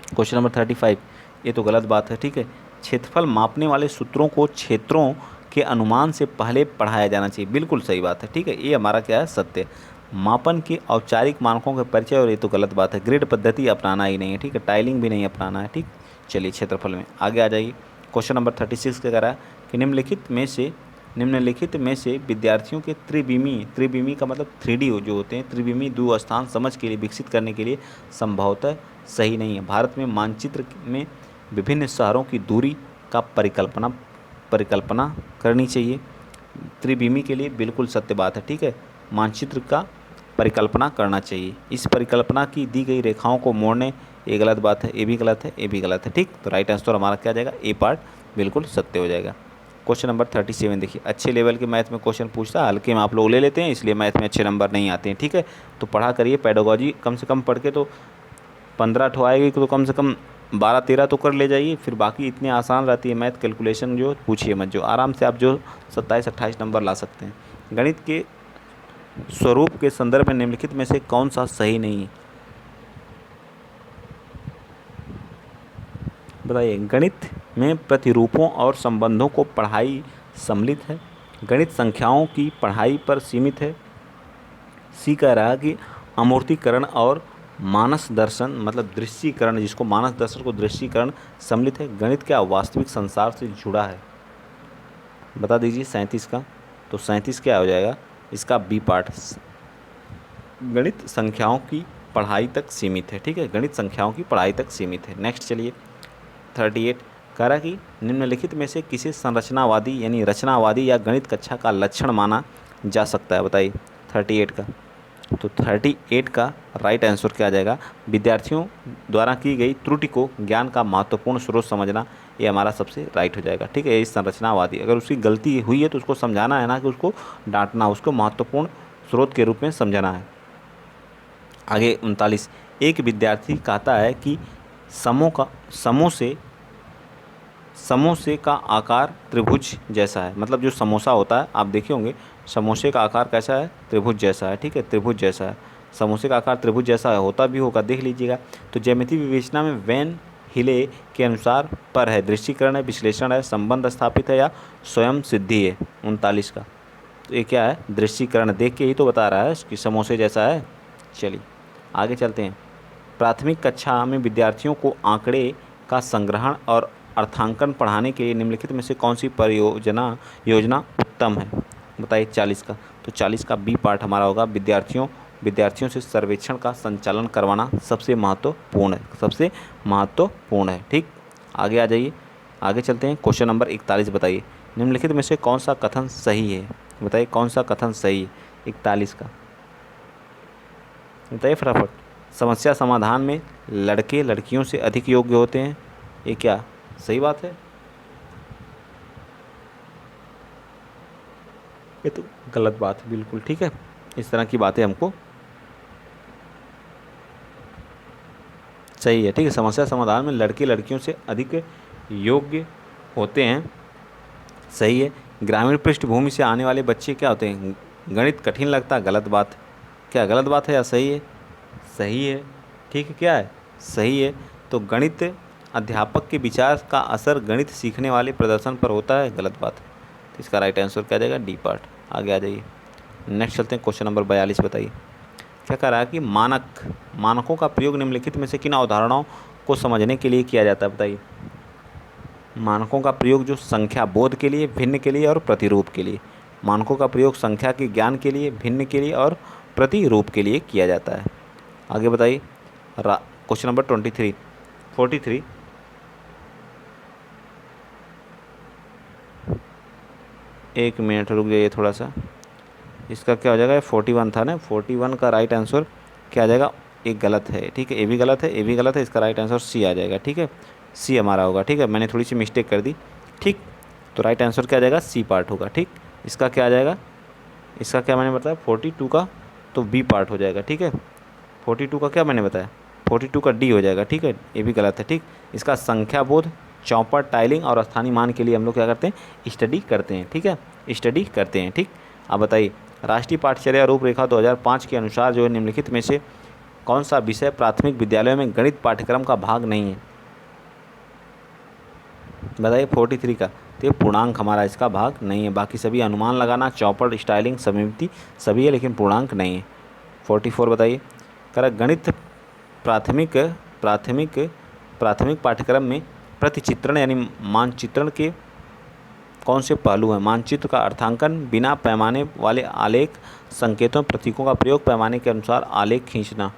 क्वेश्चन नंबर 35, ये तो गलत बात है। ठीक है, क्षेत्रफल मापने वाले सूत्रों को क्षेत्रों के अनुमान से पहले पढ़ाया जाना चाहिए। बिल्कुल सही बात है। ठीक है, ये हमारा क्या है, सत्य। मापन के औपचारिक मानकों के परिचय, और ये तो गलत बात है, ग्रिड पद्धति अपनाना ही नहीं है। ठीक है, टाइलिंग भी नहीं अपनाना है। ठीक, चलिए क्षेत्रफल में आगे आ जाइए। क्वेश्चन नंबर 36 क्या कह रहा है कि निम्नलिखित में से विद्यार्थियों के त्रिविमी का मतलब 3D जो होते हैं, त्रिविमी द्विस्थान समझ के लिए विकसित करने के लिए संभवतः सही नहीं है। भारत में मानचित्र में विभिन्न शहरों की दूरी का परिकल्पना करनी चाहिए। त्रिविमी के लिए बिल्कुल सत्य बात है। ठीक है, मानचित्र का परिकल्पना करना चाहिए। इस परिकल्पना की दी गई रेखाओं को मोड़ने, ये गलत बात है, ये भी गलत है, ये भी गलत है। ठीक, तो राइट आंसर हमारा क्या जाएगा, ए पार्ट बिल्कुल सत्य हो जाएगा। क्वेश्चन नंबर 37 देखिए, अच्छे लेवल के मैथ में क्वेश्चन पूछता है, हल्के में आप लोग ले लेते हैं, इसलिए मैथ में अच्छे नंबर नहीं आते हैं। ठीक है, तो पढ़ा करिए पेडागोजी, कम से कम पढ़ के तो 15 ठो आएगी, तो कम से कम 12-13 तो कर ले जाइए। फिर बाकी इतनी आसान रहती है मैथ कैलकुलेशन, जो पूछिए मत, जो आराम से आप जो 27-28 नंबर ला सकते हैं। गणित के स्वरूप के संदर्भ में निम्नलिखित में से कौन सा सही नहीं है बताइए? गणित में प्रतिरूपों और संबंधों को पढ़ाई सम्मिलित है। गणित संख्याओं की पढ़ाई पर सीमित है। सी कह रहा है कि अमूर्तीकरण और मानस दर्शन, मतलब दृश्यीकरण, जिसको मानस दर्शन को दृश्यीकरण सम्मिलित है। गणित क्या वास्तविक संसार से जुड़ा है? बता दीजिए 37 का, तो 37 क्या हो जाएगा इसका, बी पार्ट। गणित संख्याओं की पढ़ाई तक सीमित है। ठीक है, गणित संख्याओं की पढ़ाई तक सीमित है। नेक्स्ट चलिए 38 कह रहा कि निम्नलिखित में से किसे संरचनावादी यानी रचनावादी या गणित कक्षा का लक्षण माना जा सकता है बताइए? 38 का, तो 38 का राइट आंसर क्या आ जाएगा, विद्यार्थियों द्वारा की गई त्रुटि को ज्ञान का महत्वपूर्ण स्रोत समझना, ये हमारा सबसे राइट हो जाएगा। ठीक है, ये संरचनावादी, अगर उसकी गलती हुई है तो उसको समझाना है ना कि उसको डांटना, उसको महत्वपूर्ण स्रोत के रूप में समझना है। आगे 39, एक विद्यार्थी कहता है कि समोसे का आकार त्रिभुज जैसा है। मतलब जो समोसा होता है, आप देखे होंगे समोसे का आकार कैसा है, त्रिभुज जैसा है। ठीक है, त्रिभुज जैसा है, समोसे का आकार त्रिभुज जैसा है, होता भी होगा, देख लीजिएगा। तो ज्यामितीय विवेचना में वैन हिले के अनुसार पर है, दृष्टिकरण है, विश्लेषण है, संबंध स्थापित है या स्वयं सिद्धि है। 39 का, तो ये क्या है, दृष्टिकरण, देख के ही तो बता रहा है कि समोसे जैसा है। चलिए आगे चलते हैं। प्राथमिक कक्षा में विद्यार्थियों को आंकड़े का संग्रहण और अर्थांकन पढ़ाने के लिए निम्नलिखित में से कौन सी योजना उत्तम है बताइए? 40 का, तो 40 का बी पार्ट हमारा होगा, विद्यार्थियों से सर्वेक्षण का संचालन करवाना सबसे महत्वपूर्ण है। ठीक, आगे आ जाइए, आगे चलते हैं। क्वेश्चन नंबर 41 बताइए, निम्नलिखित में से कौन सा कथन सही है? बताइए कौन सा कथन सही है? 41 का बताइए फटाफट। समस्या समाधान में लड़के लड़कियों से अधिक योग्य होते हैं, ये क्या सही बात है? ये तो गलत बात है बिल्कुल। ठीक है, इस तरह की बातें हमको सही है। ठीक है, समस्या समाधान में लड़के लड़कियों से अधिक योग्य होते हैं, सही है। ग्रामीण पृष्ठभूमि से आने वाले बच्चे क्या होते हैं? गणित कठिन लगता है, गलत बात। क्या गलत बात है या सही है? सही है। ठीक है, क्या है? सही है। तो गणित अध्यापक के विचार का असर गणित सीखने वाले प्रदर्शन पर होता है, गलत बात है। तो इसका राइट आंसर क्या जाएगा? D part. आगे आ जाइए, नेक्स्ट चलते हैं। क्वेश्चन नंबर 42 बताइए क्या कह रहा है कि मानकों का प्रयोग निम्नलिखित में से किन अवधारणाओं को समझने के लिए किया जाता है? बताइए। मानकों का प्रयोग जो संख्या बोध के लिए, भिन्न के लिए और प्रतिरूप के लिए। मानकों का प्रयोग संख्या के ज्ञान के लिए, भिन्न के लिए और प्रतिरूप के लिए किया जाता है। आगे बताइए। क्वेश्चन नंबर 43 एक मिनट रुक जाइए थोड़ा सा। इसका क्या हो जाएगा? 41 था ना, 41 का राइट आंसर क्या आ जाएगा? एक गलत है। ठीक है, ए भी गलत है, ए भी गलत है। इसका राइट आंसर सी आ जाएगा। ठीक है, सी हमारा होगा। ठीक है, मैंने थोड़ी सी मिस्टेक कर दी। ठीक, तो राइट आंसर क्या आ जाएगा? सी पार्ट होगा। ठीक, इसका क्या आ जाएगा? इसका क्या मैंने बताया? 42 का तो बी पार्ट हो जाएगा। ठीक है, 42 का क्या मैंने बताया? 42 का डी हो जाएगा। ठीक है, ये भी गलत है। ठीक, इसका संख्या बोध, चौपट, टाइलिंग और स्थानीय मान के लिए हम लोग क्या करते हैं? स्टडी करते हैं। ठीक है, स्टडी करते हैं। ठीक, अब बताइए। राष्ट्रीय पाठ्यचर्या रूपरेखा 2005 के अनुसार जो है निम्नलिखित में से कौन सा विषय प्राथमिक विद्यालयों में गणित पाठ्यक्रम का भाग नहीं है? बताइए 43 का। तो ये पूर्णांक हमारा इसका भाग नहीं है। बाकी सभी अनुमान लगाना, चौपट, स्टाइलिंग, समीपति सभी है, लेकिन पूर्णांक नहीं है। 44 बताइए। कह गणित प्राथमिक प्राथमिक प्राथमिक पाठ्यक्रम में प्रतिचित्रण यानी मानचित्रण के कौन से पहलू हैं? मानचित्र का अर्थांकन, बिना पैमाने वाले आलेख, संकेतों प्रतीकों का प्रयोग, पैमाने के अनुसार आलेख खींचना।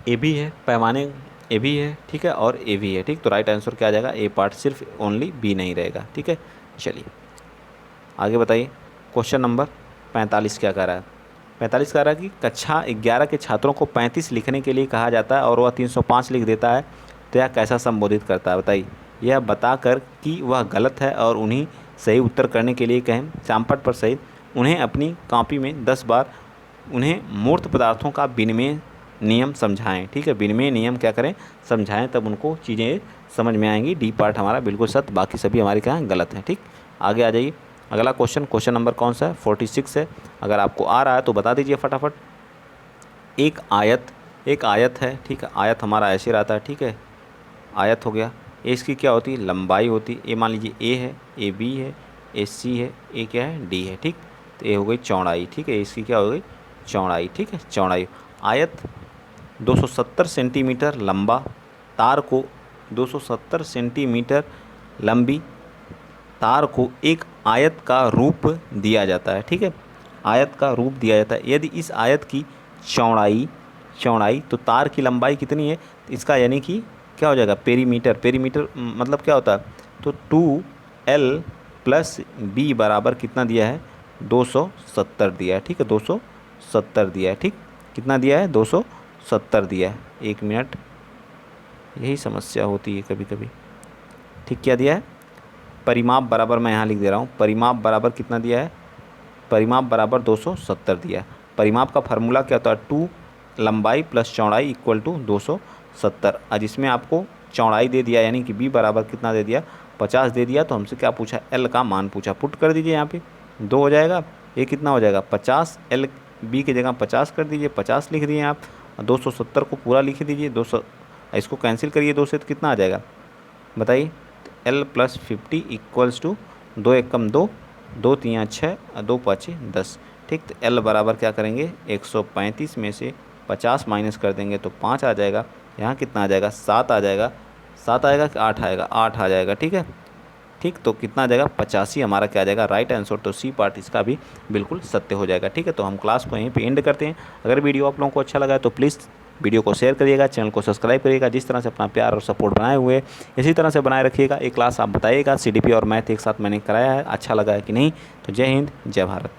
ए भी है, पैमाने ए भी है। ठीक है, और ए भी है। ठीक, तो राइट आंसर क्या आ जाएगा? ए पार्ट, सिर्फ ओनली बी नहीं रहेगा। ठीक है, चलिए आगे बताइए। क्वेश्चन नंबर 45 क्या कह रहा है? 45 कह रहा है कि कक्षा 11 के छात्रों को 35 लिखने के लिए कहा जाता है और वह 305 लिख देता है, तो यह कैसा संबोधित करता है? बताइए। यह बताकर कि वह गलत है और उन्हें सही उत्तर करने के लिए कहें। चौपट पर सही। उन्हें अपनी कॉपी में 10 बार उन्हें मूर्त पदार्थों का विनिमय नियम समझाएं। ठीक है, विनिमय नियम क्या करें? समझाएं, तब उनको चीज़ें समझ में आएंगी। डी पार्ट हमारा बिल्कुल सत्य, बाकी सभी हमारे क्या हैं? गलत हैं। ठीक, आगे आ जाइए। अगला क्वेश्चन नंबर कौन सा है? 46 है। अगर आपको आ रहा है तो बता दीजिए फटाफट। एक आयत है। ठीक है, आयत हमारा ऐसे रहता है। ठीक है, आयत हो गया। ए इसकी क्या होती है? लंबाई होती है। ए मान लीजिए ए है, ए बी है, ए सी है, ए क्या है? डी है। ठीक, तो ए हो गई चौड़ाई। ठीक है, इसकी क्या हो गई? चौड़ाई। ठीक है, चौड़ाई। आयत 270 सेंटीमीटर लंबा, तार को 270 सेंटीमीटर लंबी तार को एक आयत का रूप दिया जाता है। ठीक है, आयत का रूप दिया जाता है। यदि इस आयत की चौड़ाई तो तार की लंबाई कितनी है? इसका यानी कि क्या हो जाएगा? पेरीमीटर मतलब क्या होता है? तो 2L + B बराबर कितना दिया है? 270 दिया है। ठीक है, 270 दिया है। ठीक, कितना दिया है? 270 दिया है। एक मिनट, यही समस्या होती है कभी कभी। ठीक, क्या दिया है? परिमाप बराबर, मैं यहाँ लिख दे रहा हूँ, परिमाप बराबर कितना दिया है? परिमाप बराबर 270 दिया है। परिमाप का फार्मूला क्या होता है? 2 लंबाई + चौड़ाई = 270। आज इसमें आपको चौड़ाई दे दिया, यानी कि b बराबर कितना दे दिया? 50 दे दिया। तो हमसे क्या पूछा? l का मान पूछा। पुट कर दीजिए, यहाँ पे 2 हो जाएगा। ये कितना हो जाएगा? 50। l b की जगह 50 कर दीजिए, 50 लिख दिए आप। 270 को पूरा लिख दीजिए। 200 इसको कैंसिल करिए 2 से, तो कितना आ जाएगा बताइए? L + 50 = 2 एकम 2, 2 तियाँ 6, 2 पाँचे 10। ठीक, तो L बराबर क्या करेंगे? 135 में से 50 माइनस कर देंगे तो 5 आ जाएगा। यहाँ कितना आ जाएगा? 7 आ जाएगा। 7 आएगा कि 8 आएगा? 8 आ जाएगा। ठीक है, ठीक, तो कितना आ जाएगा? 85 हमारा क्या आ जाएगा? Right answer. तो सी पार्ट इसका भी बिल्कुल सत्य हो जाएगा। ठीक है, तो हम क्लास को यहीं पे एंड करते हैं। अगर वीडियो आप लोगों को अच्छा लगा है तो प्लीज़ वीडियो को शेयर करिएगा, चैनल को सब्सक्राइब करिएगा। जिस तरह से अपना प्यार और सपोर्ट बनाए हुए इसी तरह से बनाए रखिएगा। एक क्लास आप बताइएगा CDP और मैथ एक साथ मैंने कराया है, अच्छा लगा है कि नहीं। तो जय हिंद, जय भारत।